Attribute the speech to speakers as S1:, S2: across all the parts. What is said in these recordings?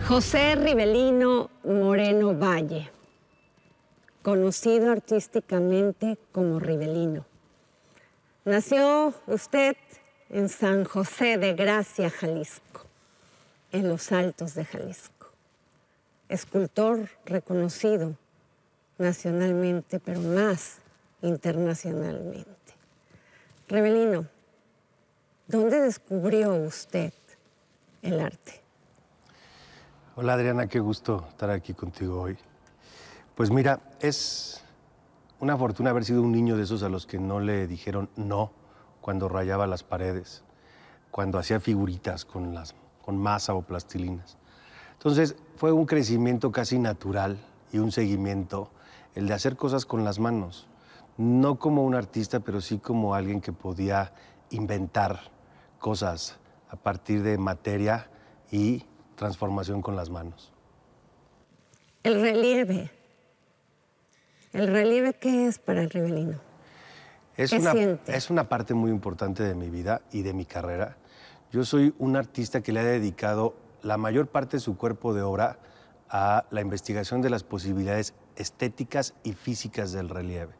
S1: José Rivelino Moreno Valle, conocido artísticamente como Rivelino. Nació usted en San José de Gracia, Jalisco, en los Altos de Jalisco. Escultor reconocido nacionalmente, pero más internacionalmente. Rivelino, ¿dónde descubrió usted el arte?
S2: Hola Adriana, qué gusto estar aquí contigo hoy. Pues mira, es una fortuna haber sido un niño de esos a los que no le dijeron no cuando rayaba las paredes, cuando hacía figuritas con masa o plastilinas. Entonces fue un crecimiento casi natural y un seguimiento el de hacer cosas con las manos. No como un artista, pero sí como alguien que podía inventar cosas a partir de materia y transformación con las manos.
S1: El relieve. ¿El relieve qué es para el Rivelino? ¿Qué siente?
S2: Es una parte muy importante de mi vida y de mi carrera. Yo soy un artista que le ha dedicado la mayor parte de su cuerpo de obra a la investigación de las posibilidades estéticas y físicas del relieve.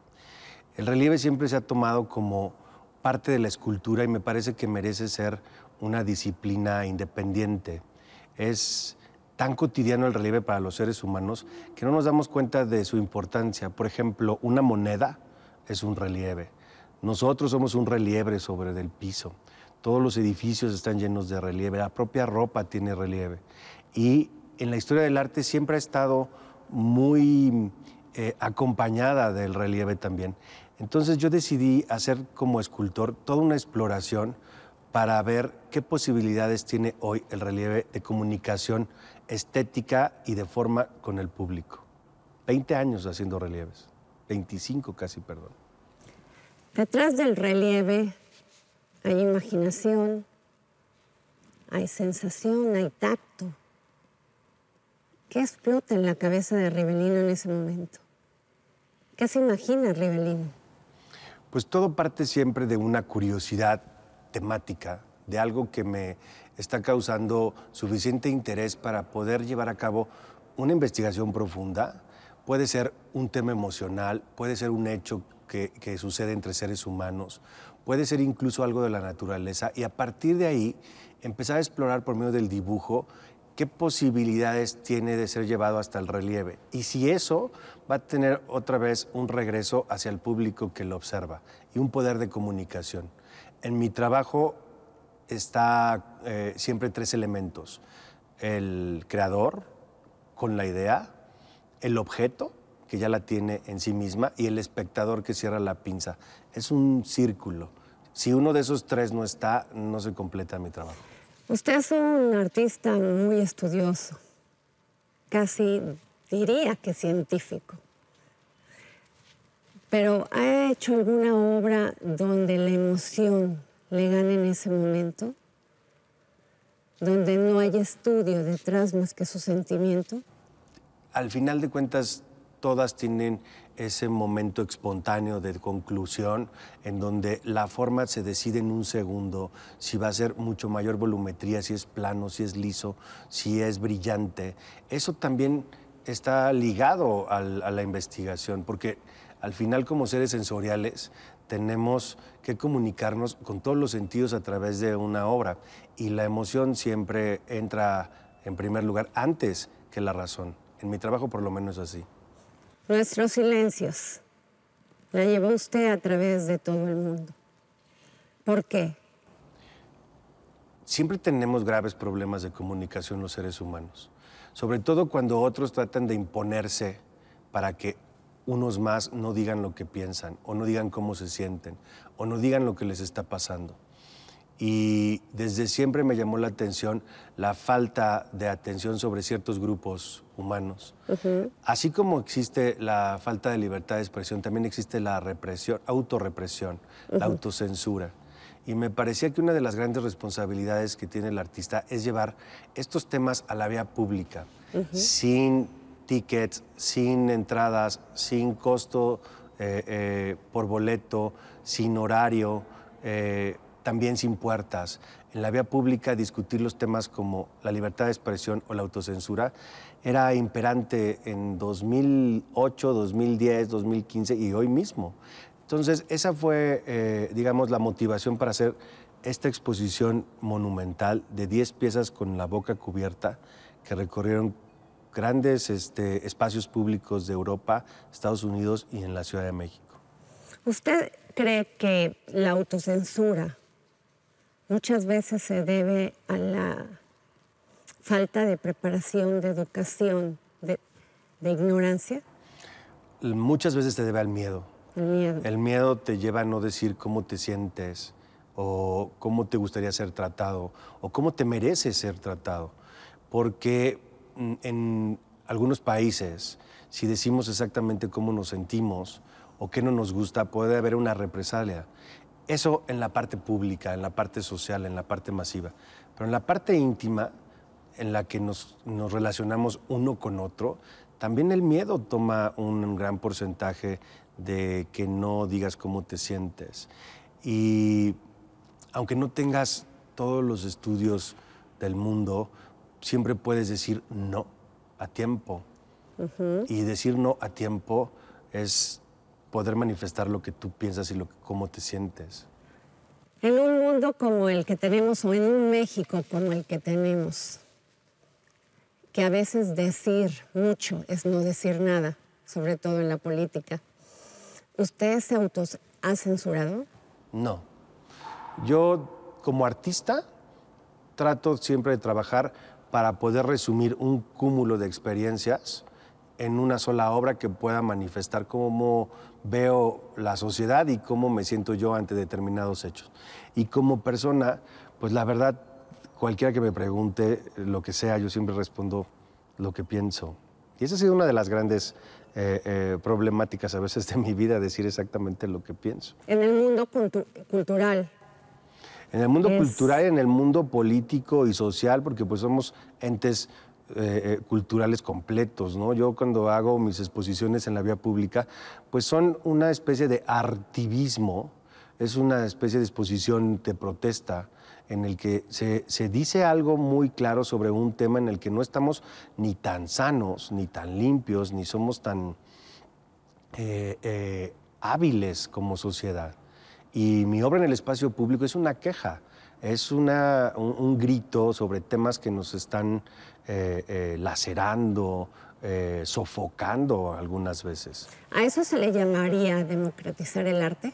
S2: El relieve siempre se ha tomado como parte de la escultura y me parece que merece ser una disciplina independiente. Es tan cotidiano el relieve para los seres humanos que no nos damos cuenta de su importancia. Por ejemplo, una moneda es un relieve. Nosotros somos un relieve sobre el piso. Todos los edificios están llenos de relieve. La propia ropa tiene relieve. Y en la historia del arte siempre ha estado muy acompañada del relieve también. Entonces yo decidí hacer como escultor toda una exploración para ver qué posibilidades tiene hoy el relieve de comunicación estética y de forma con el público. 20 años haciendo relieves, 25 casi, perdón.
S1: Detrás del relieve hay imaginación, hay sensación, hay tacto. ¿Qué explota en la cabeza de Rivelino en ese momento? ¿Qué se imagina Rivelino?
S2: Pues todo parte siempre de una curiosidad temática, de algo que me está causando suficiente interés para poder llevar a cabo una investigación profunda. Puede ser un tema emocional, puede ser un hecho que sucede entre seres humanos, puede ser incluso algo de la naturaleza y a partir de ahí empezar a explorar por medio del dibujo qué posibilidades tiene de ser llevado hasta el relieve y si eso va a tener otra vez un regreso hacia el público que lo observa y un poder de comunicación. En mi trabajo está siempre tres elementos: el creador con la idea, el objeto que ya la tiene en sí misma y el espectador que cierra la pinza. Es un círculo. Si uno de esos tres no está, no se completa mi trabajo.
S1: Usted es un artista muy estudioso, casi diría que científico. Pero ¿ha hecho alguna obra donde la emoción le gane en ese momento? ¿Donde no hay estudio detrás más que su sentimiento?
S2: Al final de cuentas, todas tienen ese momento espontáneo de conclusión en donde la forma se decide en un segundo, si va a ser mucho mayor volumetría, si es plano, si es liso, si es brillante. Eso también está ligado a la investigación, porque al final como seres sensoriales tenemos que comunicarnos con todos los sentidos a través de una obra y la emoción siempre entra en primer lugar antes que la razón. En mi trabajo por lo menos es así.
S1: Nuestros silencios la llevó usted a través de todo el mundo. ¿Por qué?
S2: Siempre tenemos graves problemas de comunicación los seres humanos, sobre todo cuando otros tratan de imponerse para que unos más no digan lo que piensan, o no digan cómo se sienten, o no digan lo que les está pasando. Y desde siempre me llamó la atención la falta de atención sobre ciertos grupos humanos. Así como existe la falta de libertad de expresión, también existe la represión, autorrepresión, la autocensura. Y me parecía que una de las grandes responsabilidades que tiene el artista es llevar estos temas a la vía pública, sin tickets, sin entradas, sin costo por boleto, sin horario, también sin puertas. En la vía pública discutir los temas como la libertad de expresión o la autocensura era imperante en 2008, 2010, 2015 y hoy mismo. Entonces, esa fue, digamos, la motivación para hacer esta exposición monumental de 10 piezas con la boca cubierta que recorrieron grandes espacios públicos de Europa, Estados Unidos y en la Ciudad de México.
S1: ¿Usted cree que la autocensura muchas veces se debe a la falta de preparación, de educación, de ignorancia?
S2: Muchas veces se debe al miedo.
S1: El miedo.
S2: El miedo te lleva a no decir cómo te sientes o cómo te gustaría ser tratado o cómo te mereces ser tratado. Porque en algunos países, si decimos exactamente cómo nos sentimos o qué no nos gusta, puede haber una represalia. Eso en la parte pública, en la parte social, en la parte masiva. Pero en la parte íntima, en la que nos relacionamos uno con otro, también el miedo toma un gran porcentaje de que no digas cómo te sientes. Y aunque no tengas todos los estudios del mundo, siempre puedes decir no a tiempo. Y decir no a tiempo es poder manifestar lo que tú piensas y cómo te sientes.
S1: En un mundo como el que tenemos o en un México como el que tenemos, que a veces decir mucho es no decir nada, sobre todo en la política, ¿usted se ha censurado?
S2: No. Yo, como artista, trato siempre de trabajar para poder resumir un cúmulo de experiencias en una sola obra que pueda manifestar cómo veo la sociedad y cómo me siento yo ante determinados hechos. Y como persona, pues la verdad, cualquiera que me pregunte lo que sea, yo siempre respondo lo que pienso. Y esa ha sido una de las grandes problemáticas a veces de mi vida, decir exactamente lo que pienso.
S1: En el mundo cultural.
S2: En el mundo cultural, en el mundo político y social, porque pues somos entes culturales completos, ¿no? Yo cuando hago mis exposiciones en la vía pública, pues son una especie de artivismo, es una especie de exposición de protesta en el que se dice algo muy claro sobre un tema en el que no estamos ni tan sanos, ni tan limpios, ni somos tan hábiles como sociedad. Y mi obra en el espacio público es una queja, es un grito sobre temas que nos están lacerando, sofocando algunas veces.
S1: ¿A eso se le llamaría democratizar el arte?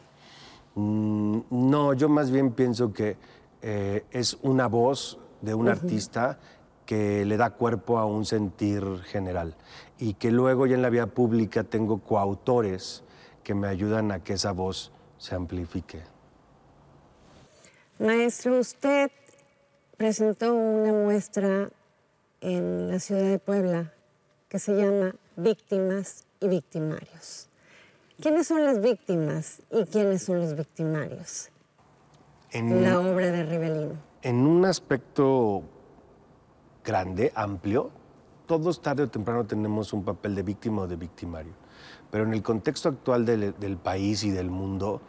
S2: No, yo más bien pienso que es una voz de un artista que le da cuerpo a un sentir general y que luego ya en la vía pública tengo coautores que me ayudan a que esa voz se amplifique.
S1: Maestro, usted presentó una muestra en la ciudad de Puebla que se llama Víctimas y Victimarios. ¿Quiénes son las víctimas y quiénes son los victimarios en la obra de Rivellino? En
S2: un aspecto grande, amplio, todos tarde o temprano tenemos un papel de víctima o de victimario. Pero en el contexto actual del país y del mundo,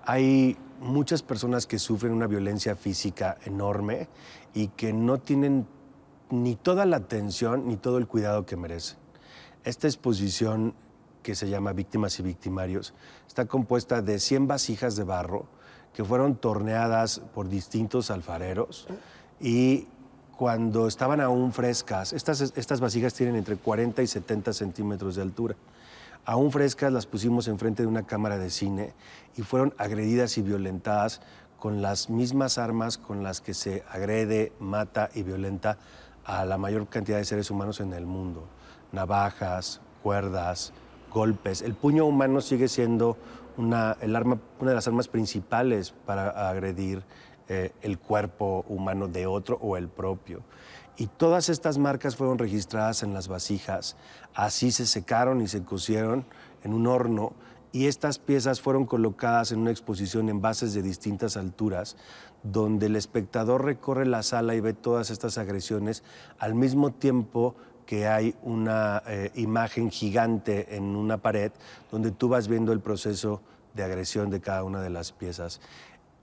S2: hay muchas personas que sufren una violencia física enorme y que no tienen ni toda la atención ni todo el cuidado que merecen. Esta exposición, que se llama Víctimas y Victimarios, está compuesta de 100 vasijas de barro que fueron torneadas por distintos alfareros y cuando estaban aún frescas, estas vasijas tienen entre 40 y 70 centímetros de altura. Aún frescas las pusimos enfrente de una cámara de cine y fueron agredidas y violentadas con las mismas armas con las que se agrede, mata y violenta a la mayor cantidad de seres humanos en el mundo. Navajas, cuerdas, golpes. El puño humano sigue siendo una de las armas principales para agredir el cuerpo humano de otro o el propio. Y todas estas marcas fueron registradas en las vasijas. Así se secaron y se cocieron en un horno y estas piezas fueron colocadas en una exposición en bases de distintas alturas, donde el espectador recorre la sala y ve todas estas agresiones al mismo tiempo que hay una imagen gigante en una pared donde tú vas viendo el proceso de agresión de cada una de las piezas.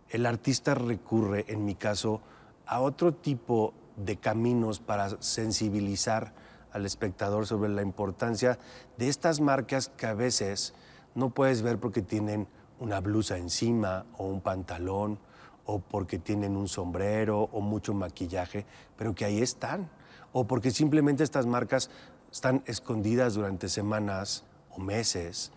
S2: el artista recurre, en mi caso, a otro tipo de caminos para sensibilizar al espectador sobre la importancia de estas marcas que a veces no puedes ver porque tienen una blusa encima o un pantalón o porque tienen un sombrero o mucho maquillaje, pero que ahí están. O porque simplemente estas marcas están escondidas durante semanas o meses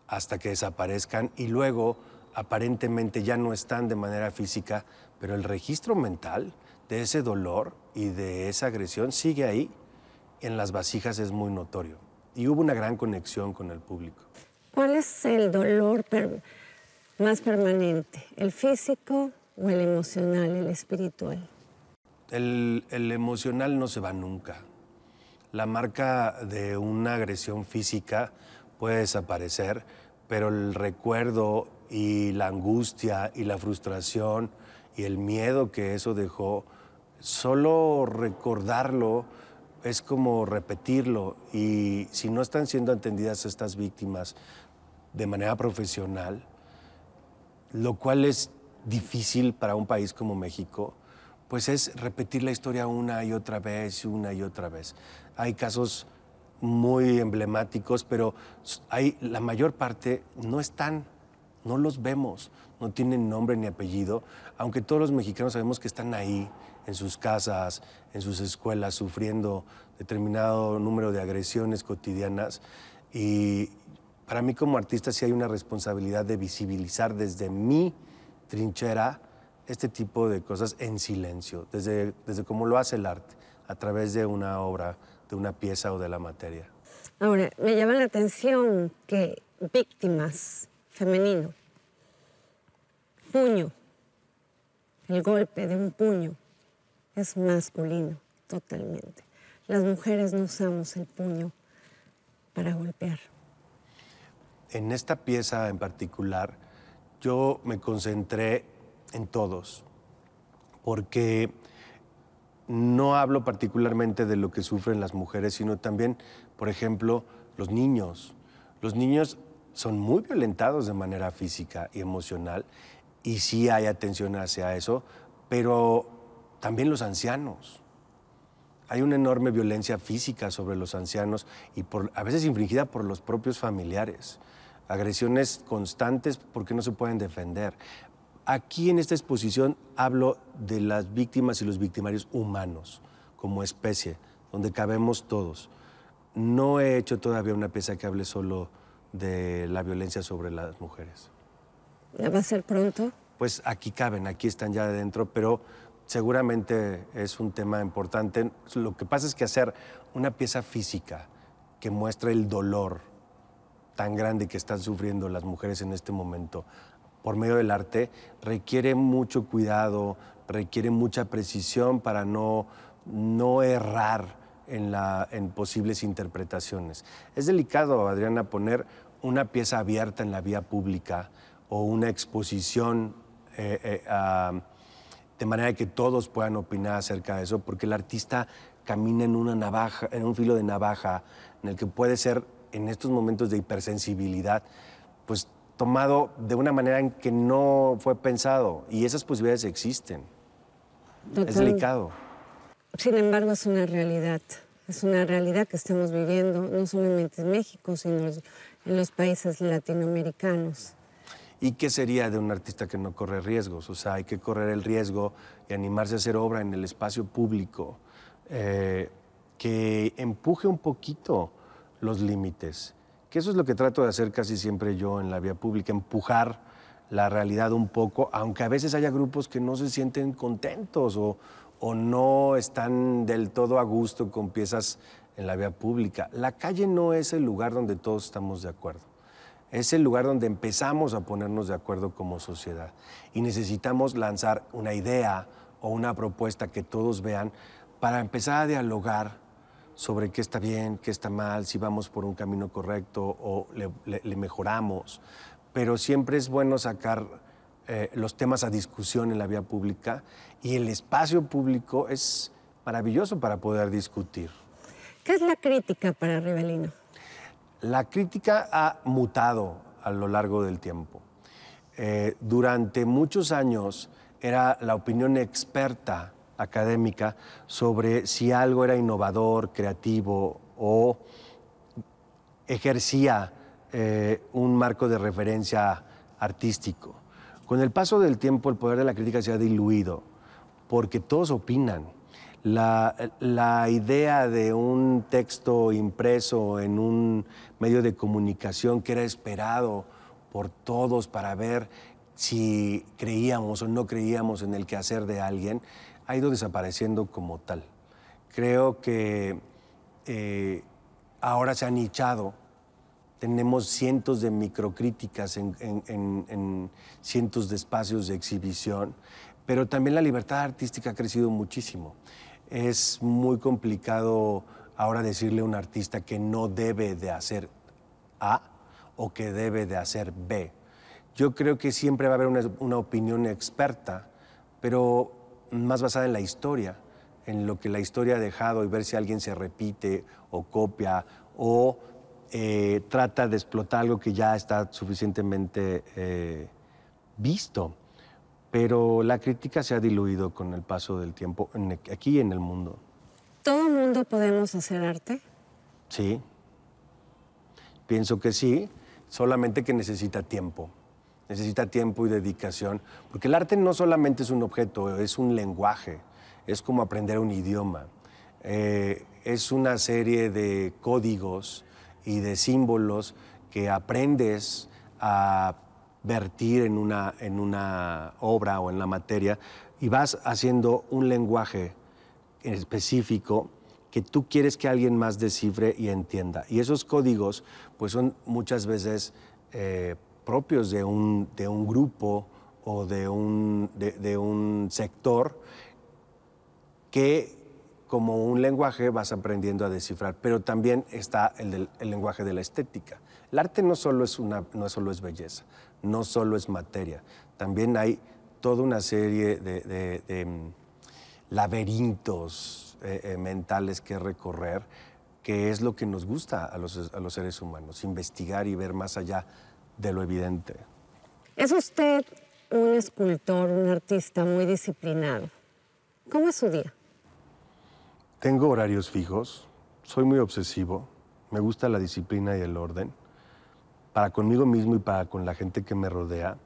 S2: hasta que desaparezcan y luego aparentemente ya no están de manera física, pero el registro mental de ese dolor y de esa agresión sigue ahí. En las vasijas es muy notorio. Y hubo una gran conexión con el público.
S1: ¿Cuál es el dolor más permanente? ¿El físico o el emocional, el espiritual?
S2: El emocional no se va nunca. La marca de una agresión física puede desaparecer, pero el recuerdo y la angustia y la frustración y el miedo que eso dejó, solo recordarlo es como repetirlo. Y si no están siendo atendidas estas víctimas de manera profesional, lo cual es difícil para un país como México, pues es repetir la historia una y otra vez, una y otra vez. Hay casos muy emblemáticos, pero la mayor parte no están, no los vemos, no tienen nombre ni apellido, aunque todos los mexicanos sabemos que están ahí, en sus casas, en sus escuelas, sufriendo determinado número de agresiones cotidianas. Y para mí como artista sí hay una responsabilidad de visibilizar desde mi trinchera este tipo de cosas en silencio, desde cómo lo hace el arte, a través de una obra, de una pieza o de la materia.
S1: Ahora, me llama la atención que víctimas, femenino, puño, el golpe de un puño es masculino totalmente. Las mujeres no usamos el puño para golpear.
S2: En esta pieza en particular, yo me concentré en todos, porque no hablo particularmente de lo que sufren las mujeres, sino también, por ejemplo, los niños. Los niños son muy violentados de manera física y emocional, y sí hay atención hacia eso, pero también los ancianos. Hay una enorme violencia física sobre los ancianos y a veces infligida por los propios familiares. Agresiones constantes porque no se pueden defender. Aquí en esta exposición hablo de las víctimas y los victimarios humanos, como especie, donde cabemos todos. No he hecho todavía una pieza que hable solo de la violencia sobre las mujeres.
S1: ¿La va a hacer pronto?
S2: Pues aquí caben, aquí están ya adentro, pero seguramente es un tema importante. Lo que pasa es que hacer una pieza física que muestre el dolor tan grande que están sufriendo las mujeres en este momento por medio del arte requiere mucho cuidado, requiere mucha precisión para no errar en posibles interpretaciones. Es delicado, Adriana, poner una pieza abierta en la vía pública o una exposición de manera que todos puedan opinar acerca de eso, porque el artista camina en una navaja, en un filo de navaja, en el que puede ser, en estos momentos de hipersensibilidad, pues tomado de una manera en que no fue pensado, y esas posibilidades existen.
S1: Total.
S2: Es delicado.
S1: Sin embargo, es una realidad que estamos viviendo, no solamente en México, sino en los países latinoamericanos.
S2: ¿Y qué sería de un artista que no corre riesgos? O sea, hay que correr el riesgo y animarse a hacer obra en el espacio público que empuje un poquito los límites. Que eso es lo que trato de hacer casi siempre yo en la vía pública, empujar la realidad un poco, aunque a veces haya grupos que no se sienten contentos o no están del todo a gusto con piezas en la vía pública. La calle no es el lugar donde todos estamos de acuerdo. Es el lugar donde empezamos a ponernos de acuerdo como sociedad. Y necesitamos lanzar una idea o una propuesta que todos vean para empezar a dialogar sobre qué está bien, qué está mal, si vamos por un camino correcto o le mejoramos. Pero siempre es bueno sacar los temas a discusión en la vía pública y el espacio público es maravilloso para poder discutir.
S1: ¿Qué es la crítica para Rivelino?
S2: La crítica ha mutado a lo largo del tiempo. durante muchos años era la opinión experta académica sobre si algo era innovador, creativo o ejercía un marco de referencia artístico. Con el paso del tiempo, el poder de la crítica se ha diluido, porque todos opinan. La idea de un texto impreso en un medio de comunicación que era esperado por todos para ver si creíamos o no creíamos en el quehacer de alguien, ha ido desapareciendo como tal. Creo que ahora se ha nichado. Tenemos cientos de microcríticas en cientos de espacios de exhibición, pero también la libertad artística ha crecido muchísimo. Es muy complicado ahora decirle a un artista que no debe de hacer A o que debe de hacer B. Yo creo que siempre va a haber una opinión experta, pero más basada en la historia, en lo que la historia ha dejado y ver si alguien se repite o copia o trata de explotar algo que ya está suficientemente visto. Pero la crítica se ha diluido con el paso del tiempo aquí en el mundo.
S1: ¿Todo el mundo podemos hacer arte?
S2: Sí, pienso que sí, solamente que necesita tiempo. Necesita tiempo y dedicación, porque el arte no solamente es un objeto, es un lenguaje, es como aprender un idioma. Es una serie de códigos y de símbolos que aprendes a vertir en una obra o en la materia y vas haciendo un lenguaje específico que tú quieres que alguien más descifre y entienda. Y esos códigos pues son muchas veces propios de un grupo o de un sector que como un lenguaje vas aprendiendo a descifrar, pero también está el lenguaje de la estética. El arte no solo es belleza, no solo es materia, también hay toda una serie de laberintos mentales que recorrer, que es lo que nos gusta a los seres humanos, investigar y ver más allá de lo evidente.
S1: Es usted un escultor, un artista muy disciplinado. ¿Cómo es su día?
S2: Tengo horarios fijos, soy muy obsesivo, me gusta la disciplina y el orden. Para conmigo mismo y para con la gente que me rodea,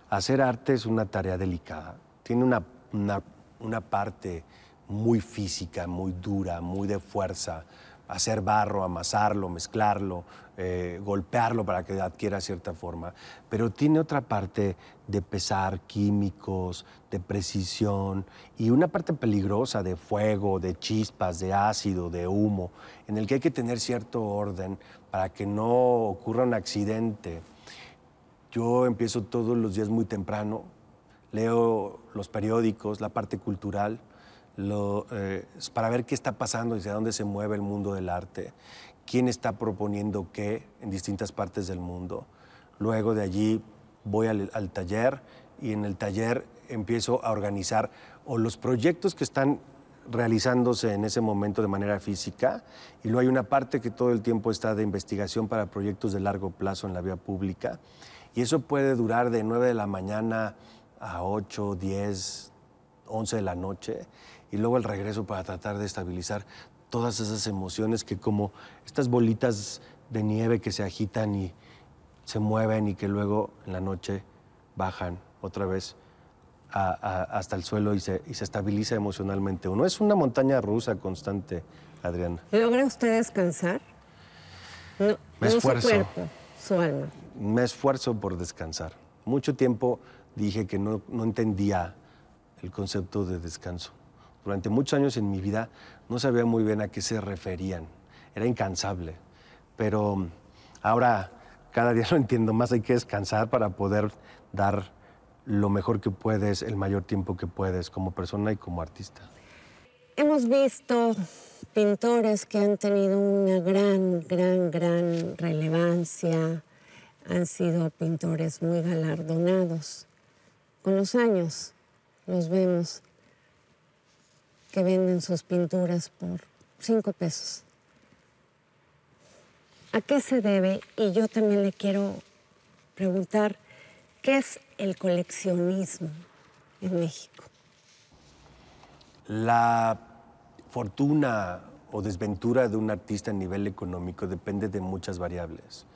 S2: hacer arte es una tarea delicada. Tiene una parte muy física, muy dura, muy de fuerza. Hacer barro, amasarlo, mezclarlo, golpearlo para que adquiera cierta forma. Pero tiene otra parte de pesar químicos, de precisión y una parte peligrosa de fuego, de chispas, de ácido, de humo, en el que hay que tener cierto orden para que no ocurra un accidente. Yo empiezo todos los días muy temprano, leo los periódicos, la parte cultural, para ver qué está pasando y hacia dónde se mueve el mundo del arte, quién está proponiendo qué en distintas partes del mundo. Luego de allí voy al taller y en el taller empiezo a organizar o los proyectos que están realizándose en ese momento de manera física, y luego hay una parte que todo el tiempo está de investigación para proyectos de largo plazo en la vía pública, y eso puede durar de 9 de la mañana a 8, 10, 11 de la noche, y luego el regreso para tratar de estabilizar todas esas emociones que como estas bolitas de nieve que se agitan y se mueven y que luego en la noche bajan otra vez hasta el suelo y se estabiliza emocionalmente uno. Es una montaña rusa constante, Adriana.
S1: ¿Logra usted descansar? No,
S2: Me esfuerzo.
S1: No su cuerpo, su alma.
S2: Me esfuerzo por descansar. Mucho tiempo dije que no entendía el concepto de descanso. Durante muchos años en mi vida no sabía muy bien a qué se referían. Era incansable. Pero ahora cada día lo entiendo más. Hay que descansar para poder dar lo mejor que puedes, el mayor tiempo que puedes, como persona y como artista.
S1: Hemos visto pintores que han tenido una gran relevancia. Han sido pintores muy galardonados. Con los años los vemos que venden sus pinturas por 5 pesos. ¿A qué se debe? Y yo también le quiero preguntar, ¿Qué es el coleccionismo en México?
S2: La fortuna o desventura de un artista a nivel económico depende de muchas variables.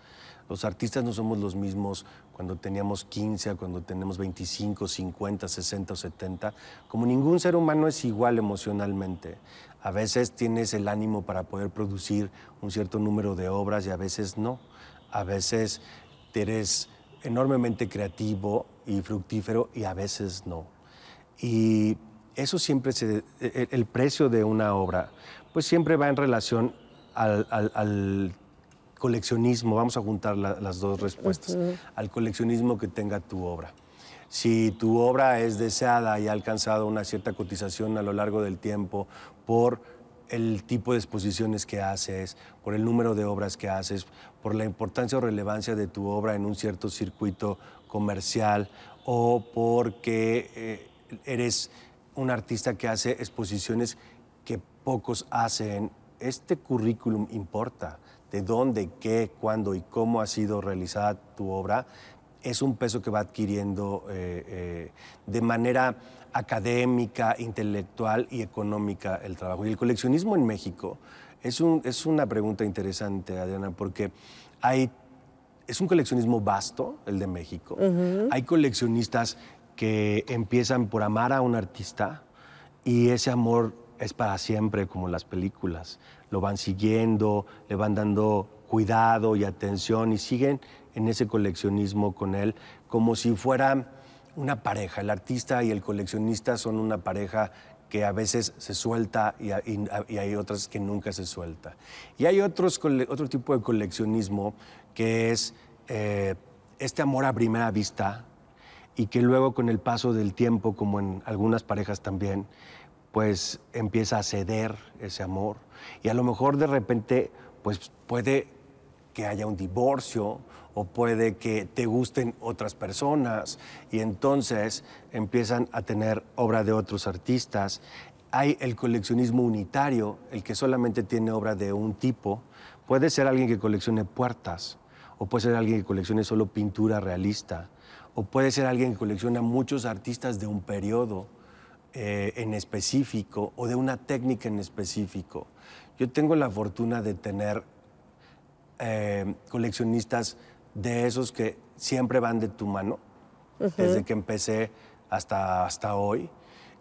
S2: Los artistas no somos los mismos cuando teníamos 15, a cuando tenemos 25, 50, 60 o 70. Como ningún ser humano es igual emocionalmente. A veces tienes el ánimo para poder producir un cierto número de obras y a veces no. A veces eres enormemente creativo y fructífero y a veces no. Y eso siempre el precio de una obra, pues siempre va en relación al coleccionismo. Vamos a juntar las dos respuestas. Al coleccionismo que tenga tu obra. Si tu obra es deseada y ha alcanzado una cierta cotización a lo largo del tiempo por el tipo de exposiciones que haces, por el número de obras que haces, por la importancia o relevancia de tu obra en un cierto circuito comercial o porque eres un artista que hace exposiciones que pocos hacen, este currículum importa. De dónde, qué, cuándo y cómo ha sido realizada tu obra, es un peso que va adquiriendo de manera académica, intelectual y económica el trabajo. Y el coleccionismo en México es una pregunta interesante, Adriana, porque es un coleccionismo vasto, el de México. Hay coleccionistas que empiezan por amar a un artista y ese amor es para siempre, como las películas. Lo van siguiendo, le van dando cuidado y atención y siguen en ese coleccionismo con él como si fuera una pareja. El artista y el coleccionista son una pareja que a veces se suelta y hay otras que nunca se suelta. Y hay otro tipo de coleccionismo que es este amor a primera vista y que luego con el paso del tiempo, como en algunas parejas también, pues empieza a ceder ese amor y a lo mejor de repente pues puede que haya un divorcio o puede que te gusten otras personas y entonces empiezan a tener obra de otros artistas. Hay el coleccionismo unitario, el que solamente tiene obra de un tipo. Puede ser alguien que coleccione puertas o puede ser alguien que coleccione solo pintura realista o puede ser alguien que colecciona muchos artistas de un periodo en específico o de una técnica en específico. Yo tengo la fortuna de tener coleccionistas de esos que siempre van de tu mano, desde que empecé hasta hoy.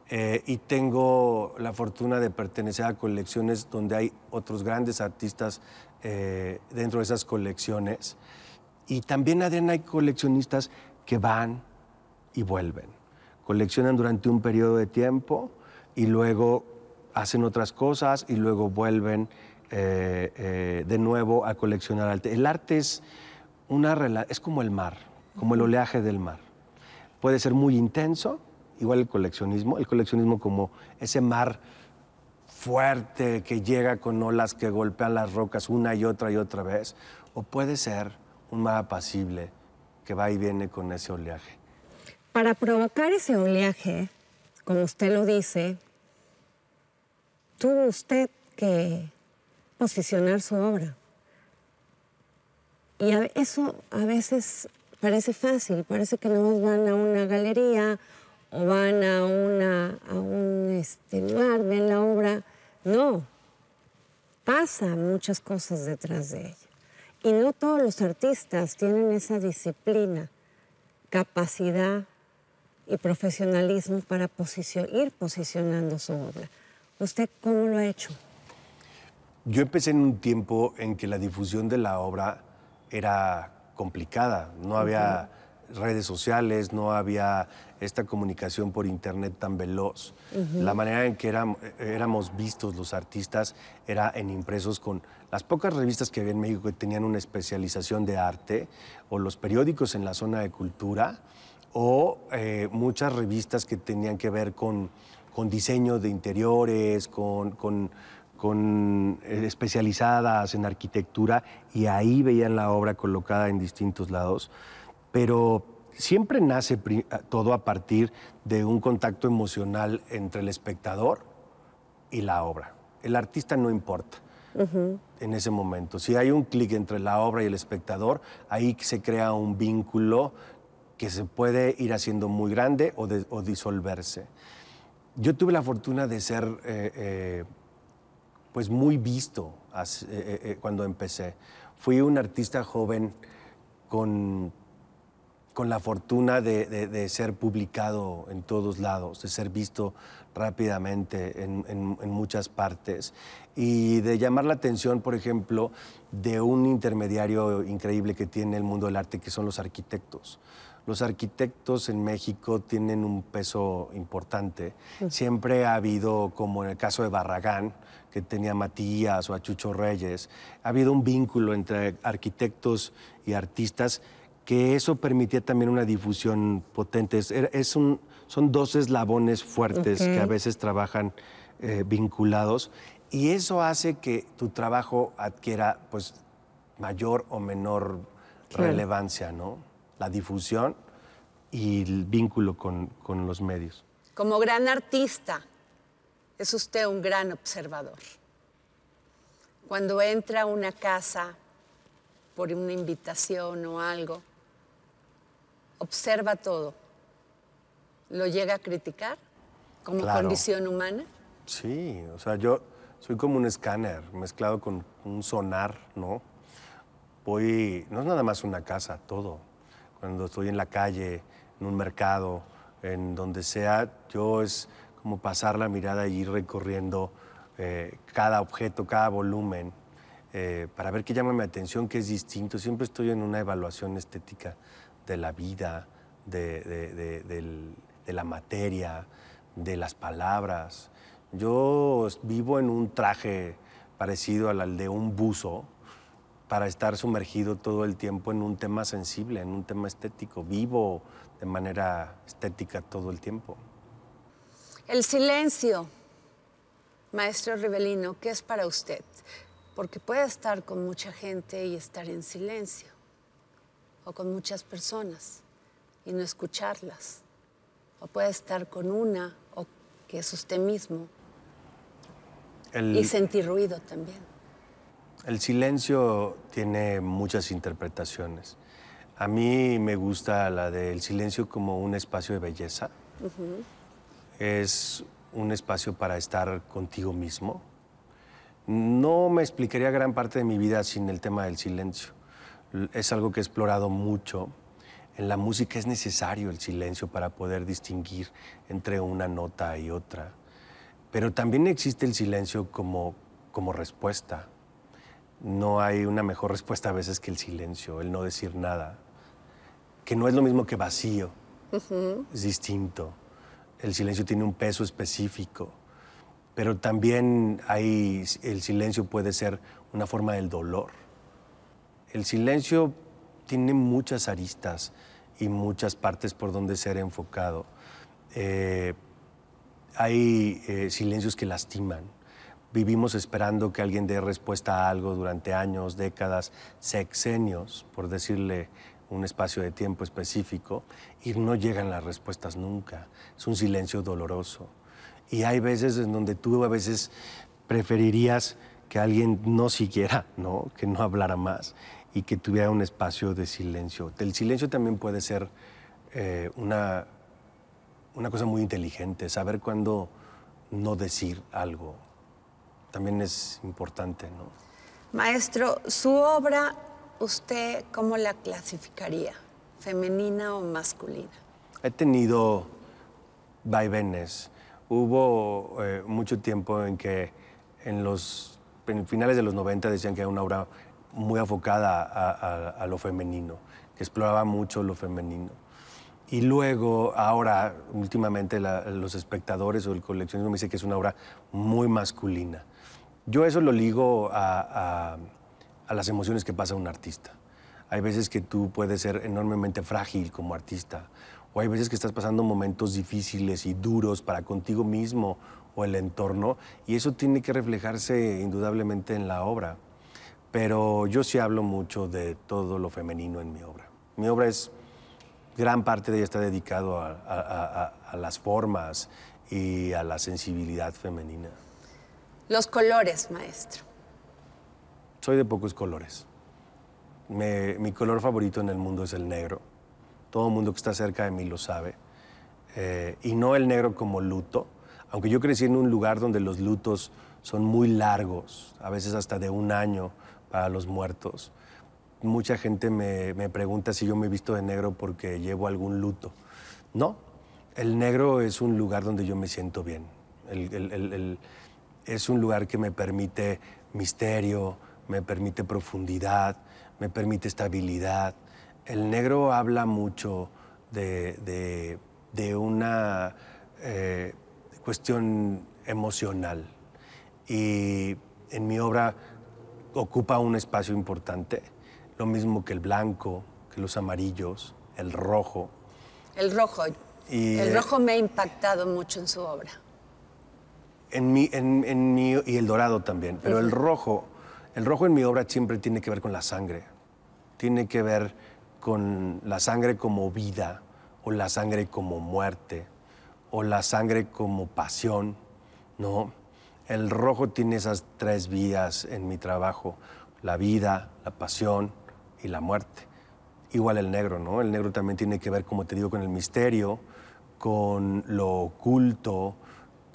S2: Y tengo la fortuna de pertenecer a colecciones donde hay otros grandes artistas dentro de esas colecciones. Y también, Adriana, hay coleccionistas que van y vuelven. Coleccionan durante un periodo de tiempo y luego hacen otras cosas y luego vuelven de nuevo a coleccionar arte. El arte es como el mar, como el oleaje del mar. Puede ser muy intenso, igual el coleccionismo como ese mar fuerte que llega con olas que golpean las rocas una y otra vez, o puede ser un mar apacible que va y viene con ese oleaje.
S1: Para provocar ese oleaje, como usted lo dice, tuvo usted que posicionar su obra. Y eso a veces parece fácil, parece que no van a una galería o van a un lugar, ven la obra. No, pasan muchas cosas detrás de ella. Y no todos los artistas tienen esa disciplina, capacidad y profesionalismo para ir posicionando su obra. ¿Usted cómo lo ha hecho?
S2: Yo empecé en un tiempo en que la difusión de la obra era complicada. No había redes sociales, no había esta comunicación por internet tan veloz. La manera en que éramos vistos los artistas era en impresos con las pocas revistas que había en México que tenían una especialización de arte, o los periódicos en la zona de cultura, o muchas revistas que tenían que ver con diseño de interiores, especializadas en arquitectura, y ahí veían la obra colocada en distintos lados. Pero siempre nace todo a partir de un contacto emocional entre el espectador y la obra. El artista no importa en ese momento. Si hay un clic entre la obra y el espectador, ahí se crea un vínculo que se puede ir haciendo muy grande o disolverse. Yo tuve la fortuna de ser pues muy visto cuando empecé. Fui un artista joven con la fortuna de ser publicado en todos lados, de ser visto rápidamente en muchas partes y de llamar la atención, por ejemplo, de un intermediario increíble que tiene el mundo del arte, que son los arquitectos. Los arquitectos en México tienen un peso importante. Siempre ha habido, como en el caso de Barragán, que tenía a Matías o a Chucho Reyes, ha habido un vínculo entre arquitectos y artistas que eso permitía también una difusión potente. Son dos eslabones fuertes que a veces trabajan vinculados y eso hace que tu trabajo adquiera pues, mayor o menor relevancia, ¿no? La difusión y el vínculo con los medios.
S3: Como gran artista, es usted un gran observador. Cuando entra a una casa por una invitación o algo, observa todo. ¿Lo llega a criticar como condición humana?
S2: Sí, o sea, yo soy como un escáner mezclado con un sonar, ¿no? No es nada más una casa, todo. Cuando estoy en la calle, en un mercado, en donde sea, yo es como pasar la mirada y ir recorriendo cada objeto, cada volumen, para ver qué llama mi atención, qué es distinto. Siempre estoy en una evaluación estética de la vida, de la materia, de las palabras. Yo vivo en un traje parecido al de un buzo, para estar sumergido todo el tiempo en un tema sensible, en un tema estético. Vivo de manera estética todo el tiempo.
S3: El silencio, maestro Rivellino, ¿qué es para usted? Porque puede estar con mucha gente y estar en silencio, o con muchas personas y no escucharlas, o puede estar con una, o que es usted mismo, y sentir ruido también.
S2: El silencio tiene muchas interpretaciones. A mí me gusta la del silencio como un espacio de belleza. Es un espacio para estar contigo mismo. No me explicaría gran parte de mi vida sin el tema del silencio. Es algo que he explorado mucho. En la música es necesario el silencio para poder distinguir entre una nota y otra. Pero también existe el silencio como respuesta. No hay una mejor respuesta a veces que el silencio, el no decir nada, que no es lo mismo que vacío, es distinto. El silencio tiene un peso específico, pero también el silencio puede ser una forma del dolor. El silencio tiene muchas aristas y muchas partes por donde ser enfocado. Hay silencios que lastiman. Vivimos esperando que alguien dé respuesta a algo durante años, décadas, sexenios, por decirle un espacio de tiempo específico, y no llegan las respuestas nunca. Es un silencio doloroso. Y hay veces en donde tú a veces preferirías que alguien no siguiera, ¿no? Que no hablara más y que tuviera un espacio de silencio. El silencio también puede ser una cosa muy inteligente, saber cuándo no decir algo. También es importante, ¿no?
S3: Maestro, su obra, ¿usted cómo la clasificaría? ¿Femenina o masculina?
S2: He tenido vaivenes. Hubo mucho tiempo en que en finales de los 90 decían que era una obra muy enfocada a lo femenino, que exploraba mucho lo femenino. Y luego, ahora, últimamente, los espectadores o el coleccionismo me dicen que es una obra muy masculina. Yo eso lo ligo a las emociones que pasa un artista. Hay veces que tú puedes ser enormemente frágil como artista, o hay veces que estás pasando momentos difíciles y duros para contigo mismo o el entorno, y eso tiene que reflejarse indudablemente en la obra. Pero yo sí hablo mucho de todo lo femenino en mi obra. Mi obra gran parte de ella está dedicado a las formas y a la sensibilidad femenina.
S3: Los colores, maestro.
S2: Soy de pocos colores. Mi color favorito en el mundo es el negro. todo el mundo que está cerca de mí lo sabe. Y no el negro como luto, aunque yo crecí en un lugar donde los lutos son muy largos, a veces hasta de 1 año para los muertos. Mucha gente me pregunta si yo me he visto de negro porque llevo algún luto. No, el negro es un lugar donde yo me siento bien. Es un lugar que me permite misterio, me permite profundidad, me permite estabilidad. El negro habla mucho de una cuestión emocional y en mi obra ocupa un espacio importante, lo mismo que el blanco, que los amarillos, el rojo.
S3: El rojo. El rojo me ha impactado mucho en su obra.
S2: Y el dorado también, pero el rojo en mi obra siempre tiene que ver con la sangre, tiene que ver con la sangre como vida, o la sangre como muerte, o la sangre como pasión, ¿no? El rojo tiene esas 3 vías en mi trabajo, la vida, la pasión y la muerte. Igual el negro, ¿no? El negro también tiene que ver, como te digo, con el misterio, con lo oculto,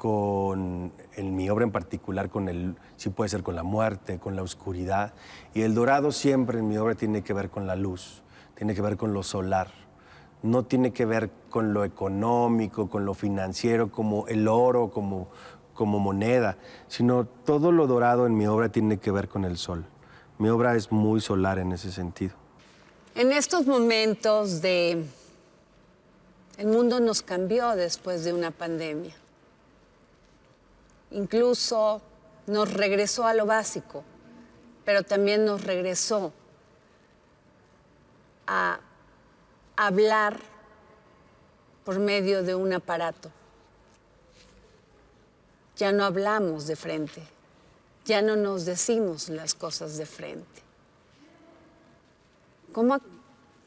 S2: en mi obra en particular, sí puede ser con la muerte, con la oscuridad. Y el dorado siempre en mi obra tiene que ver con la luz, tiene que ver con lo solar. No tiene que ver con lo económico, con lo financiero, como el oro, como moneda, sino todo lo dorado en mi obra tiene que ver con el sol. Mi obra es muy solar en ese sentido.
S3: En estos momentos el mundo nos cambió después de una pandemia. Incluso nos regresó a lo básico, pero también nos regresó a hablar por medio de un aparato. Ya no hablamos de frente, ya no nos decimos las cosas de frente.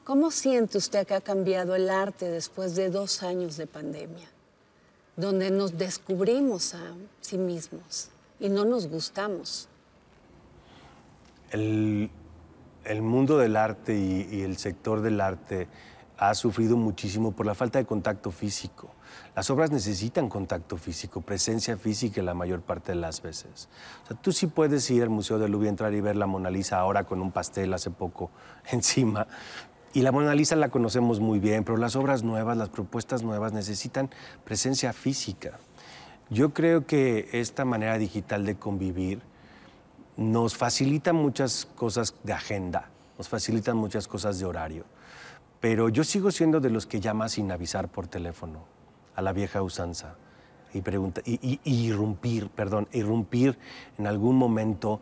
S3: ¿Cómo siente usted que ha cambiado el arte después de 2 años de pandemia, donde nos descubrimos a sí mismos y no nos gustamos?
S2: El mundo del arte y el sector del arte ha sufrido muchísimo por la falta de contacto físico. Las obras necesitan contacto físico, presencia física la mayor parte de las veces. O sea, tú sí puedes ir al Museo del Louvre, entrar y ver la Mona Lisa ahora con un pastel hace poco encima. Y la Mona Lisa la conocemos muy bien, pero las obras nuevas, las propuestas nuevas necesitan presencia física. Yo creo que esta manera digital de convivir nos facilita muchas cosas de agenda, nos facilitan muchas cosas de horario. Pero yo sigo siendo de los que llama sin avisar por teléfono, a la vieja usanza, y irrumpir en algún momento.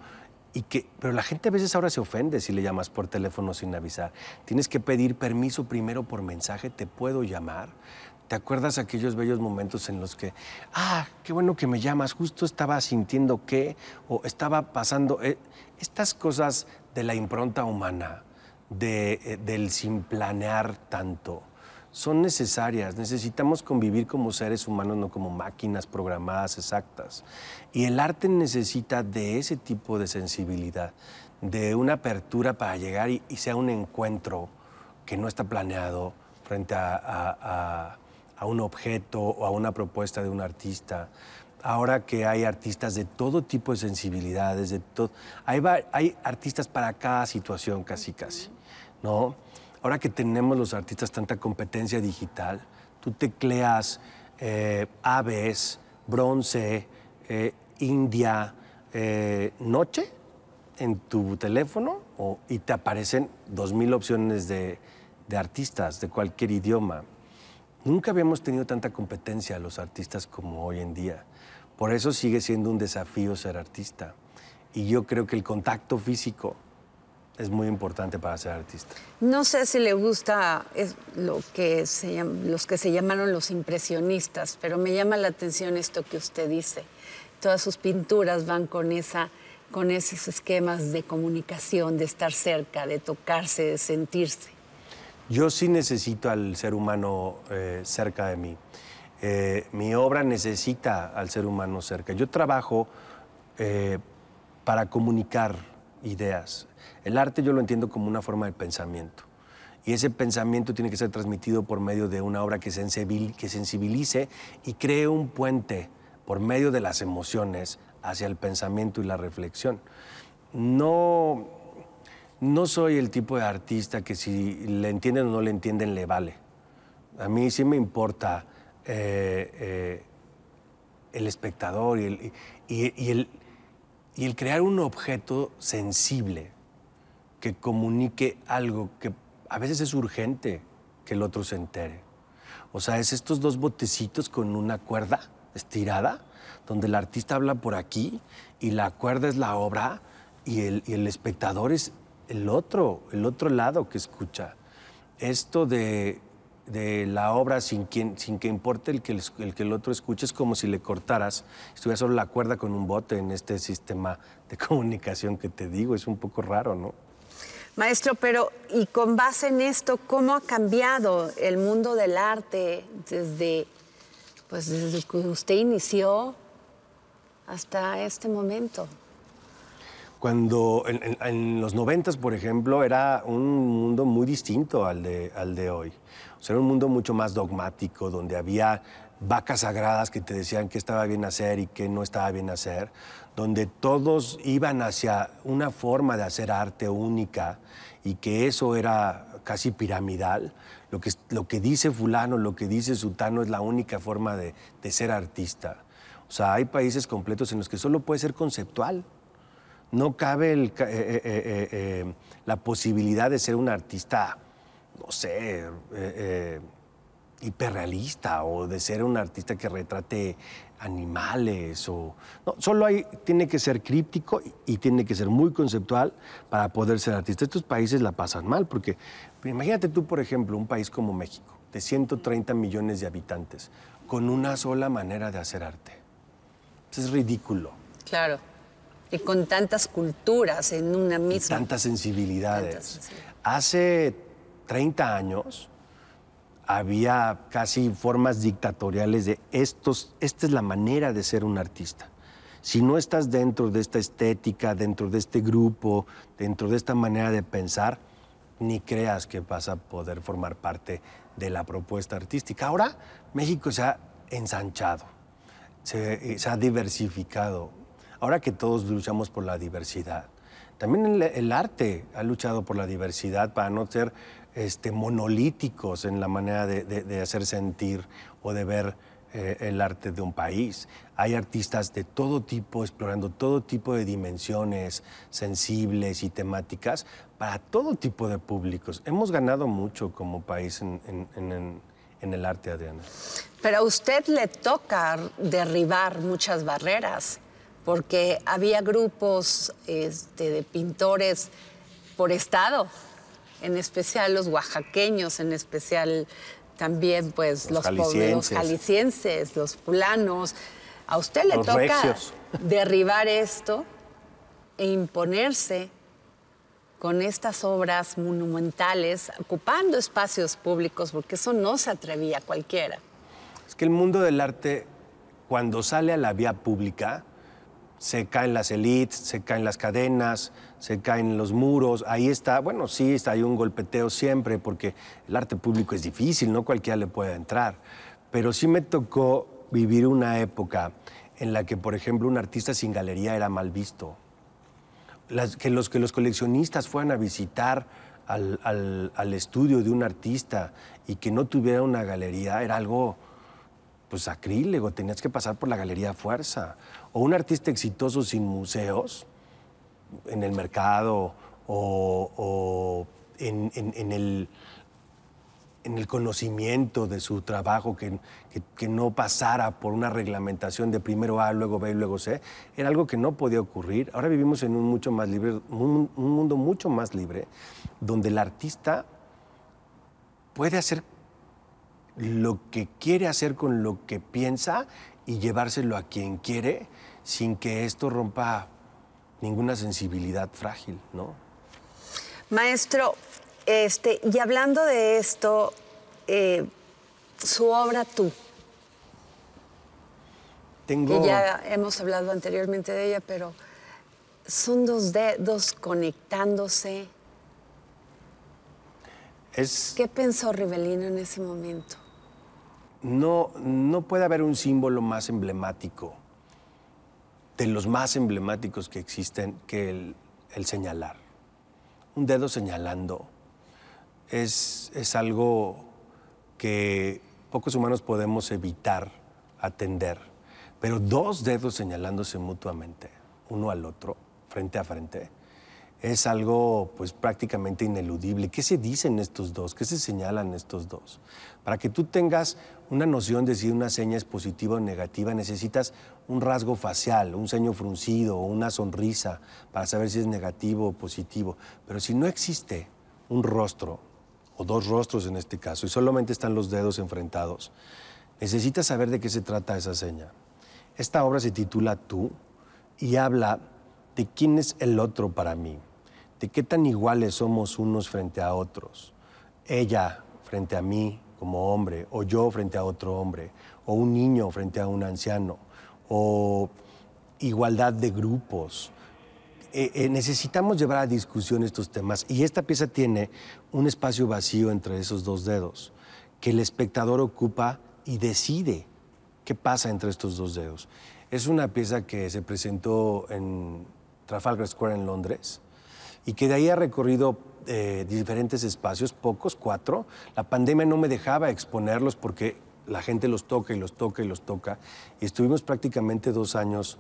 S2: Pero la gente a veces ahora se ofende si le llamas por teléfono sin avisar. Tienes que pedir permiso primero por mensaje, ¿te puedo llamar? ¿Te acuerdas aquellos bellos momentos en los que, qué bueno que me llamas, justo estaba sintiendo que, o estaba pasando, estas cosas de la impronta humana, del sin planear tanto, son necesarias. Necesitamos convivir como seres humanos, no como máquinas programadas exactas. Y el arte necesita de ese tipo de sensibilidad, de una apertura para llegar y sea un encuentro que no está planeado frente a un objeto o a una propuesta de un artista. Ahora que hay artistas de todo tipo de sensibilidades, hay artistas para cada situación casi, ¿no? Ahora que tenemos los artistas tanta competencia digital, tú tecleas aves, bronce, India, noche en tu teléfono y te aparecen 2000 opciones de artistas de cualquier idioma. Nunca habíamos tenido tanta competencia los artistas como hoy en día. Por eso sigue siendo un desafío ser artista. Y yo creo que el contacto físico es muy importante para ser artista.
S3: No sé si le gusta los que se llamaron los impresionistas, pero me llama la atención esto que usted dice. Todas sus pinturas van con esos esquemas de comunicación, de estar cerca, de tocarse, de sentirse.
S2: Yo sí necesito al ser humano cerca de mí. Mi obra necesita al ser humano cerca. Yo trabajo para comunicar ideas. El arte yo lo entiendo como una forma de pensamiento. Y ese pensamiento tiene que ser transmitido por medio de una obra que sensibilice y cree un puente por medio de las emociones hacia el pensamiento y la reflexión. No soy el tipo de artista que si le entienden o no le entienden, le vale. A mí sí me importa el espectador y el crear un objeto sensible que comunique algo que a veces es urgente que el otro se entere. O sea, es estos dos botecitos con una cuerda estirada, donde el artista habla por aquí y la cuerda es la obra y el espectador es el otro lado que escucha. Esto de la obra sin que importe el que el otro escuche es como si le cortaras, estuviera solo la cuerda con un bote en este sistema de comunicación que te digo. Es un poco raro, ¿no?
S3: Maestro, pero y con base en esto, ¿cómo ha cambiado el mundo del arte desde que usted inició hasta este momento?
S2: Cuando en los 90s, por ejemplo, era un mundo muy distinto al de hoy. O sea, era un mundo mucho más dogmático, donde había vacas sagradas que te decían qué estaba bien hacer y qué no estaba bien hacer, donde todos iban hacia una forma de hacer arte única y que eso era casi piramidal. Lo que dice fulano, lo que dice sutano es la única forma de ser artista. O sea, hay países completos en los que solo puede ser conceptual. No cabe la posibilidad de ser un artista, no sé, hiperrealista, o de ser un artista que retrate animales. No, solo tiene que ser críptico y tiene que ser muy conceptual para poder ser artista. Estos países la pasan mal porque, imagínate tú, por ejemplo, un país como México, de 130 millones de habitantes, con una sola manera de hacer arte. Es ridículo.
S3: Claro. Y con tantas culturas en una misma.
S2: Y tantas sensibilidades. Hace 30 años había casi formas dictatoriales de esta es la manera de ser un artista. Si no estás dentro de esta estética, dentro de este grupo, dentro de esta manera de pensar, ni creas que vas a poder formar parte de la propuesta artística. Ahora México se ha ensanchado, se ha diversificado. Ahora que todos luchamos por la diversidad, también el arte ha luchado por la diversidad para no ser monolíticos en la manera de hacer sentir o de ver el arte de un país. Hay artistas de todo tipo explorando todo tipo de dimensiones sensibles y temáticas para todo tipo de públicos. Hemos ganado mucho como país en el arte, Adriana.
S3: Pero a usted le toca derribar muchas barreras, porque había grupos de pintores por estado, en especial los oaxaqueños, en especial también pues los jaliscienses, los fulanos. A usted le toca
S2: regios.
S3: Derribar esto e imponerse con estas obras monumentales, ocupando espacios públicos, porque eso no se atrevía cualquiera.
S2: Es que el mundo del arte, cuando sale a la vía pública, se caen las élites, se caen las cadenas, se caen los muros. Ahí está, bueno, sí, hay un golpeteo siempre, porque el arte público es difícil, no cualquiera le puede entrar. Pero sí me tocó vivir una época en la que, por ejemplo, un artista sin galería era mal visto. Que los coleccionistas fueran a visitar al estudio de un artista y que no tuviera una galería era algo pues sacrílego, tenías que pasar por la galería a fuerza. O un artista exitoso sin museos en el mercado o en el conocimiento de su trabajo, que no pasara por una reglamentación de primero A, luego B y luego C, era algo que no podía ocurrir. Ahora vivimos en un mundo mucho más libre, donde el artista puede hacer lo que quiere hacer con lo que piensa y llevárselo a quien quiere sin que esto rompa ninguna sensibilidad frágil, ¿no?
S3: Maestro, y hablando de esto, su obra Tú, que ya hemos hablado anteriormente de ella, pero son dos dedos conectándose. ¿Qué pensó Rivelino en ese momento?
S2: No puede haber un símbolo más emblemático, de los más emblemáticos que existen, que el señalar. Un dedo señalando es algo que pocos humanos podemos evitar atender, pero dos dedos señalándose mutuamente, uno al otro, frente a frente, es algo pues prácticamente ineludible. ¿Qué se dicen estos dos? ¿Qué se señalan estos dos? Para que tú tengas una noción de si una seña es positiva o negativa, necesitas un rasgo facial, un ceño fruncido o una sonrisa para saber si es negativo o positivo. Pero si no existe un rostro, o dos rostros en este caso, y solamente están los dedos enfrentados, necesitas saber de qué se trata esa seña. Esta obra se titula Tú y habla de quién es el otro para mí, de qué tan iguales somos unos frente a otros. Ella frente a mí como hombre, o yo frente a otro hombre, o un niño frente a un anciano, o igualdad de grupos. Necesitamos llevar a discusión estos temas y esta pieza tiene un espacio vacío entre esos dos dedos que el espectador ocupa y decide qué pasa entre estos dos dedos. Es una pieza que se presentó en Trafalgar Square en Londres y que de ahí ha recorrido diferentes espacios, pocos, 4. La pandemia no me dejaba exponerlos porque la gente los toca y los toca y los toca. Y estuvimos prácticamente 2 años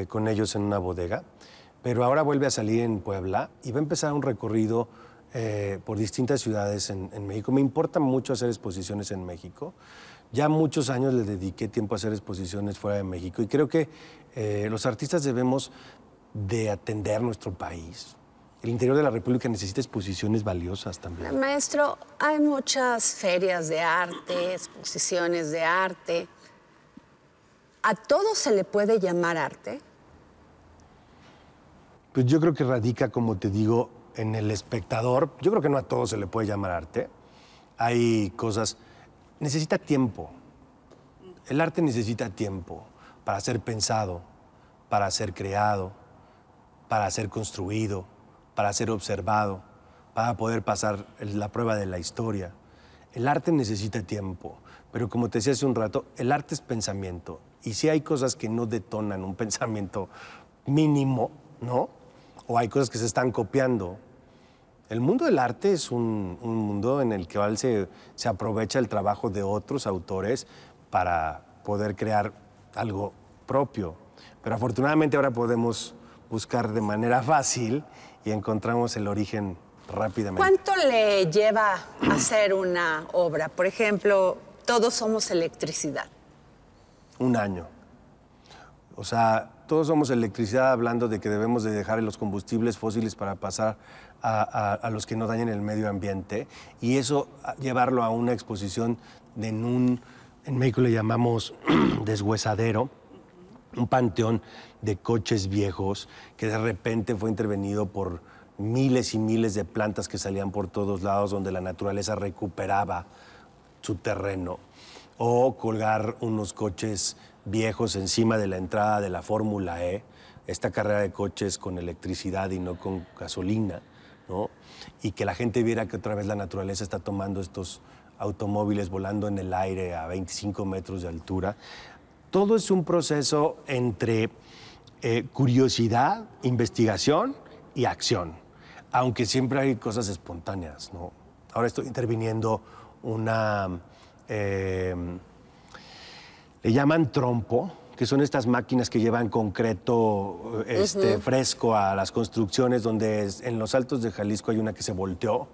S2: con ellos en una bodega. Pero ahora vuelve a salir en Puebla y va a empezar un recorrido por distintas ciudades en México. Me importa mucho hacer exposiciones en México. Ya muchos años le dediqué tiempo a hacer exposiciones fuera de México y creo que los artistas debemos de atender nuestro país. El interior de la República necesita exposiciones valiosas también.
S3: Maestro, hay muchas ferias de arte, exposiciones de arte. ¿A todo se le puede llamar arte?
S2: Pues yo creo que radica, como te digo, en el espectador. Yo creo que no a todo se le puede llamar arte. Hay cosas... Necesita tiempo. El arte necesita tiempo para ser pensado, para ser creado, para ser construido, para ser observado, para poder pasar la prueba de la historia. El arte necesita tiempo, pero como te decía hace un rato, el arte es pensamiento. Y si hay cosas que no detonan un pensamiento mínimo, ¿no? O hay cosas que se están copiando. El mundo del arte es un mundo en el que se aprovecha el trabajo de otros autores para poder crear algo propio. Pero afortunadamente ahora podemos buscar de manera fácil y encontramos el origen rápidamente.
S3: ¿Cuánto le lleva hacer una obra? Por ejemplo, Todos somos electricidad.
S2: 1 año. O sea, todos somos electricidad hablando de que debemos de dejar los combustibles fósiles para pasar a los que no dañen el medio ambiente y eso llevarlo a una exposición en México le llamamos deshuesadero, un panteón de coches viejos que de repente fue intervenido por miles y miles de plantas que salían por todos lados donde la naturaleza recuperaba su terreno. O colgar unos coches viejos encima de la entrada de la Fórmula E, esta carrera de coches con electricidad y no con gasolina, ¿no? Y que la gente viera que otra vez la naturaleza está tomando estos automóviles volando en el aire a 25 metros de altura. Todo es un proceso entre curiosidad, investigación y acción, aunque siempre hay cosas espontáneas, ¿no? Ahora estoy interviniendo le llaman trompo, que son estas máquinas que llevan concreto fresco a las construcciones, donde en los Altos de Jalisco hay una que se volteó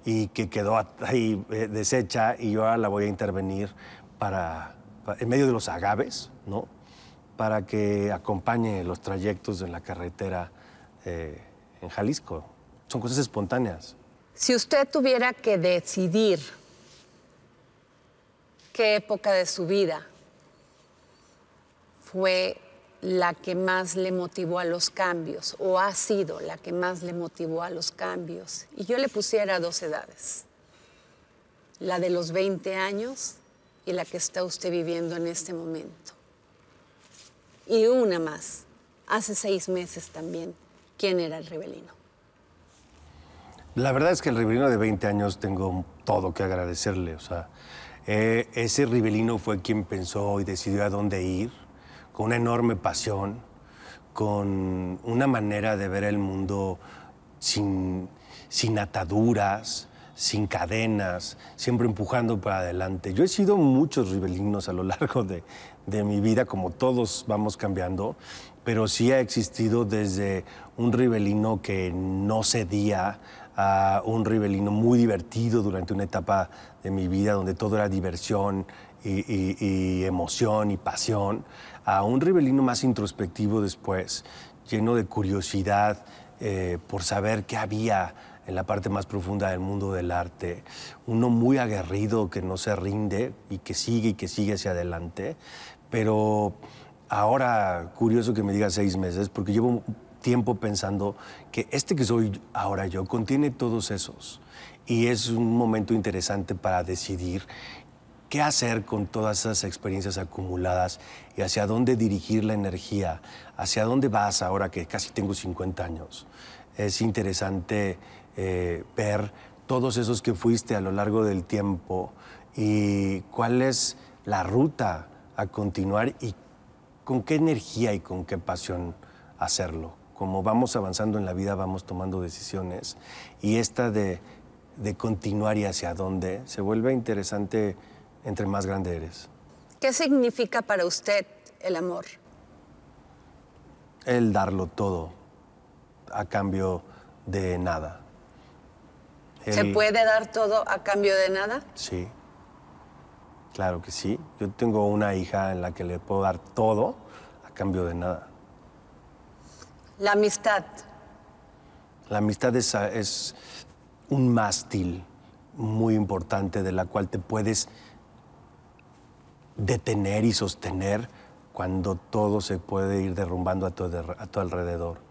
S2: y que quedó ahí deshecha, y yo ahora la voy a intervenir en medio de los agaves, ¿no? Para que acompañe los trayectos en la carretera en Jalisco. Son cosas espontáneas.
S3: Si usted tuviera que decidir qué época de su vida fue la que más le motivó a los cambios o ha sido la que más le motivó a los cambios, y yo le pusiera 2 edades, la de los 20 años y la que está usted viviendo en este momento. Y una más, hace 6 meses también, ¿quién era el Rivelino?
S2: La verdad es que el Rivelino de 20 años tengo todo que agradecerle. O sea, ese Rivelino fue quien pensó y decidió a dónde ir, con una enorme pasión, con una manera de ver el mundo sin ataduras, sin cadenas, siempre empujando para adelante. Yo he sido muchos Rivelinos a lo largo de mi vida, como todos vamos cambiando, pero sí ha existido desde un Rivelino que no cedía a un Rivelino muy divertido durante una etapa de mi vida donde todo era diversión y emoción y pasión, a un Rivelino más introspectivo después, lleno de curiosidad por saber qué había en la parte más profunda del mundo del arte. Uno muy aguerrido que no se rinde y que sigue hacia adelante. Pero ahora, curioso que me diga 6 meses, porque llevo tiempo pensando que este que soy ahora yo contiene todos esos. Y es un momento interesante para decidir qué hacer con todas esas experiencias acumuladas y hacia dónde dirigir la energía, hacia dónde vas ahora que casi tengo 50 años. Es interesante ver todos esos que fuiste a lo largo del tiempo y cuál es la ruta a continuar y con qué energía y con qué pasión hacerlo. Como vamos avanzando en la vida, vamos tomando decisiones y esta de continuar y hacia dónde se vuelve interesante entre más grande eres.
S3: ¿Qué significa para usted el amor?
S2: El darlo todo a cambio de nada.
S3: ¿Se puede dar todo a cambio de nada?
S2: Sí, claro que sí. Yo tengo una hija en la que le puedo dar todo a cambio de nada.
S3: La amistad.
S2: La amistad es un mástil muy importante de la cual te puedes detener y sostener cuando todo se puede ir derrumbando a tu alrededor.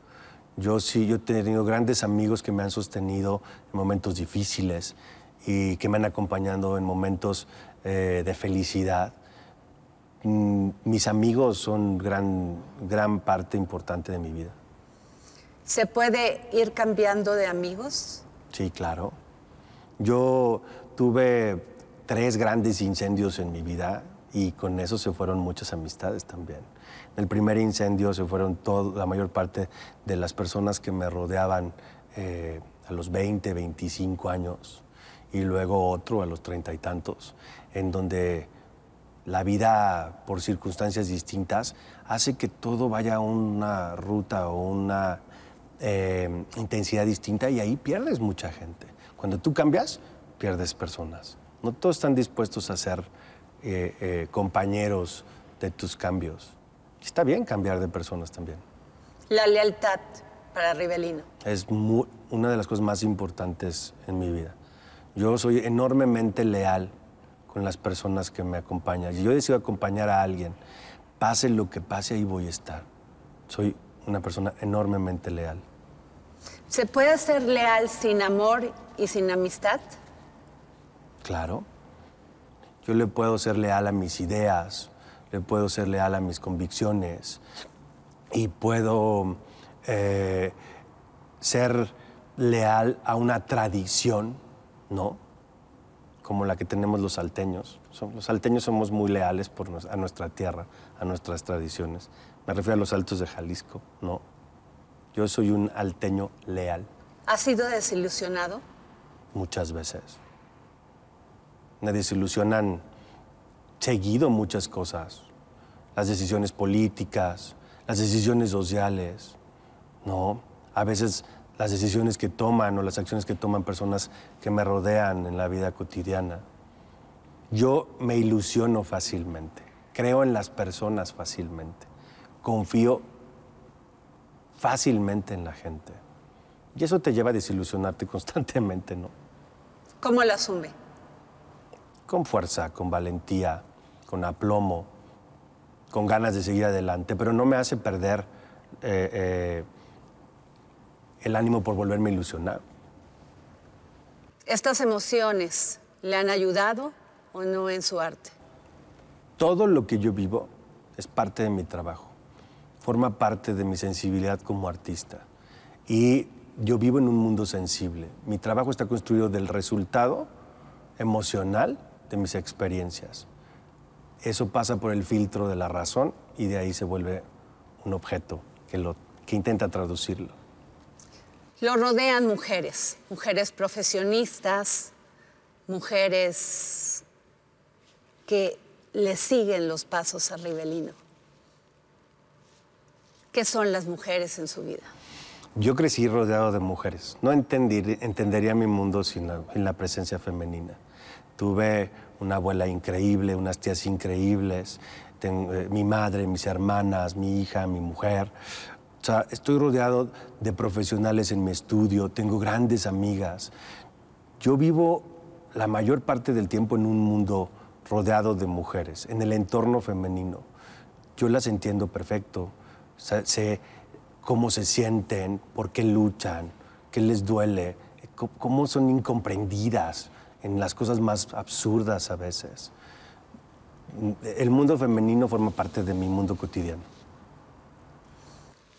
S2: Yo he tenido grandes amigos que me han sostenido en momentos difíciles y que me han acompañado en momentos de felicidad. Mis amigos son gran parte importante de mi vida.
S3: ¿Se puede ir cambiando de amigos?
S2: Sí, claro. Yo tuve 3 grandes incendios en mi vida y con eso se fueron muchas amistades también. En el primer incendio se fueron la mayor parte de las personas que me rodeaban a los 20, 25 años y luego otro a los 30 y tantos, en donde la vida, por circunstancias distintas, hace que todo vaya a una ruta o una intensidad distinta y ahí pierdes mucha gente. Cuando tú cambias, pierdes personas. No todos están dispuestos a ser compañeros de tus cambios. Está bien cambiar de personas también.
S3: La lealtad para Rivelino.
S2: Es una de las cosas más importantes en mi vida. Yo soy enormemente leal con las personas que me acompañan. Si yo decido acompañar a alguien, pase lo que pase, ahí voy a estar. Soy una persona enormemente leal.
S3: ¿Se puede ser leal sin amor y sin amistad?
S2: Claro. Yo le puedo ser leal a mis ideas, le puedo ser leal a mis convicciones y puedo ser leal a una tradición, ¿no? Como la que tenemos los salteños. Los salteños somos muy leales a nuestra tierra, a nuestras tradiciones. Me refiero a los Altos de Jalisco, ¿no? Yo soy un alteño leal.
S3: ¿Ha sido desilusionado?
S2: Muchas veces. Me desilusionan seguido muchas cosas. Las decisiones políticas, las decisiones sociales, ¿no? A veces las decisiones que toman o las acciones que toman personas que me rodean en la vida cotidiana. Yo me ilusiono fácilmente, creo en las personas fácilmente, confío fácilmente en la gente. Y eso te lleva a desilusionarte constantemente, ¿no?
S3: ¿Cómo lo asume?
S2: Con fuerza, con valentía, con aplomo, con ganas de seguir adelante, pero no me hace perder el ánimo por volverme a ilusionar.
S3: ¿Estas emociones le han ayudado o no en su arte?
S2: Todo lo que yo vivo es parte de mi trabajo, forma parte de mi sensibilidad como artista. Y yo vivo en un mundo sensible. Mi trabajo está construido del resultado emocional de mis experiencias. Eso pasa por el filtro de la razón y de ahí se vuelve un objeto que intenta traducirlo.
S3: Lo rodean mujeres, mujeres profesionistas, mujeres que le siguen los pasos a Rivelino. ¿Qué son las mujeres en su vida?
S2: Yo crecí rodeado de mujeres. No entendería mi mundo sin la presencia femenina. Tuve una abuela increíble, unas tías increíbles, mi madre, mis hermanas, mi hija, mi mujer. O sea, estoy rodeado de profesionales en mi estudio, tengo grandes amigas. Yo vivo la mayor parte del tiempo en un mundo rodeado de mujeres, en el entorno femenino. Yo las entiendo perfecto. Sé cómo se sienten, por qué luchan, qué les duele, cómo son incomprendidas en las cosas más absurdas a veces. El mundo femenino forma parte de mi mundo cotidiano.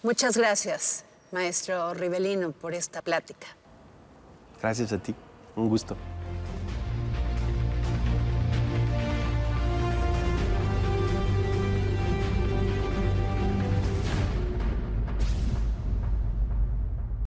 S3: Muchas gracias, maestro Rivelino, por esta plática.
S2: Gracias a ti. Un gusto.